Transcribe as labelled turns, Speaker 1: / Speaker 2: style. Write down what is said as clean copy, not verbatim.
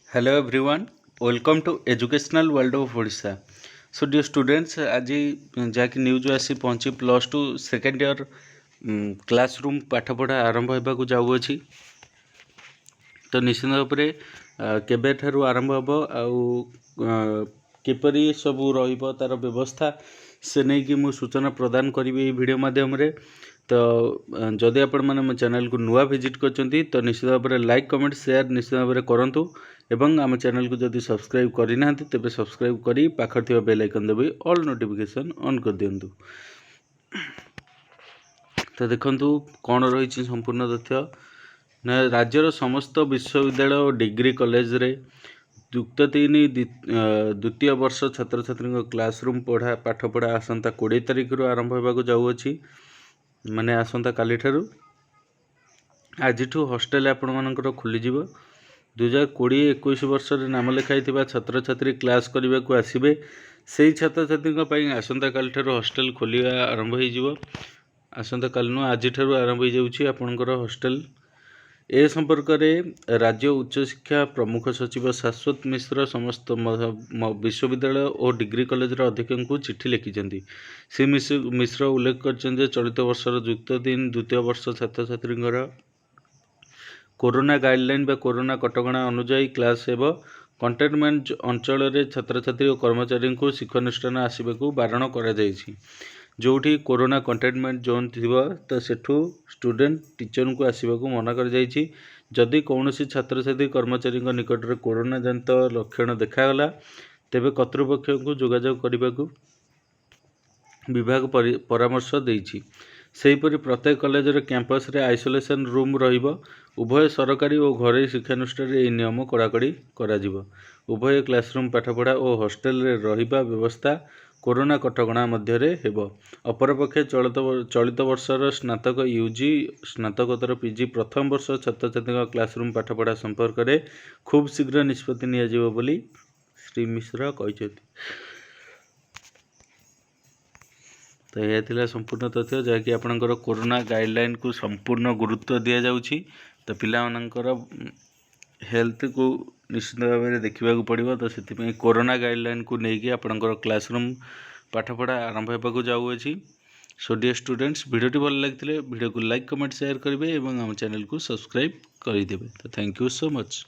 Speaker 1: Hello everyone, welcome to Educational World of Odisha. So dear students, आज जहाँकि news आसी पहुँची plus two second year classroom पाठपढ़ा आरंभ होगा जाऊँगी। तो निश्चित भाव में केबेठारु आरंभ हम किपरि सब तार व्यवस्था से नहीं कि मु सूचना प्रदान करी वीडियो माध्यम रे। तो जदि आपण मैंने मो चैनल को नुआ विजिट करछंती तो निश्चित भाव में लाइक कमेंट शेयर निश्चित भाव में करंतु एवं आम चैनल को जदि सब्सक्राइब करना तेरे सब्सक्राइब करी पाखर थिबा बेल आइकन दबी ऑल नोटिफिकेशन ऑन कर दियंतु। तो देखंतु कौन रही संपूर्ण तथ्य ना राज्यर समस्त विश्वविद्यालय और डिग्री कॉलेज रे युक्त 3 द्वितीय वर्ष छात्र छात्री क्लासरूम पाठपढ़ा आसंता 20 तारिख रु आरंभ होगा जाऊँगी। माने आसंता काली ठारू आज हॉस्टेल आपण मानकर खोलीजिवो। 2020-21 वर्ष रे नाम लेखाई छात्र छात्री क्लास करने को आसबे से छात्र छात्री आसंता काली ठारू हॉस्टेल खोलिया आरंभ हो। आसंता काली नु आज ठारू आरंभ हो जाउछि आपनकर हॉस्टेल। ए संपर्क में राज्य उच्च शिक्षा प्रमुख सचिव शाश्वत मिश्र समस्त विश्वविद्यालय और डिग्री कॉलेज अध्यक्ष को चिठी लिखिं। श्री मिश्र उल्लेख कर चलित वर्षर युक्त 3 द्वितीय वर्ष छात्र छात्री कोरोना गाइडलाइन बा कोरोना कटकणा अनुजाई क्लास एवं कंटेनमेंट अंचल रे छात्र छात्री और कर्मचारी को शिक्षानुष्ठान आसवाक बारण कर जोठी कोरोना कंटेनमेंट जोन थी तो सेठू स्टूडेंट टीचर को आसवाक मना कर जदि कौन छात्र छात्री कर्मचारी निकट में कोरोना जनित लक्षण देखागला तेबे कर्तृपक्ष को जोगाजोग करने को विभाग परामर्श देइछि। सेहीपरि प्रत्येक कॉलेज रे कैंपस रे आइसोलेशन रूम रहिबो। उभय सरकारी और घरोई शिक्षानुष्ठान रे नियम कड़ाकड़ी करा जिवो। उभय क्लासरूम पाठपढ़ा और हॉस्टेल रे रहिबा व्यवस्था कोरोना कटकणा मध्य रे हेबो। अपरपक्षे चलित वर्षर स्नातक यूजी स्नातकोत्तर पीजी प्रथम वर्ष छात्र छात्री क्लासरूम पाठपढ़ा संपर्क में खूब शीघ्र निष्पत्ति निया जिवो बोली श्री मिश्र कहते। तो यह थिला संपूर्ण तथ्य जहाँकि आपणकर कोरोना गाइडलाइन को संपूर्ण गुरुत्व दि जाउछि। तो पिलामानकर हेल्थ को निश्चित भाव में देखा पड़ो। तो से कोरोना गाइडलाइन को लेकिन आपणकर क्लासरूम पाठपढ़ा आरंभ होगा जाऊँगी। सो डियर स्टूडेंट्स वीडियो भल लगी वीडियो को लाइक कमेंट शेयर करेंगे और आम चैनल को सब्सक्राइब करदे। तो थैंक यू सो मच।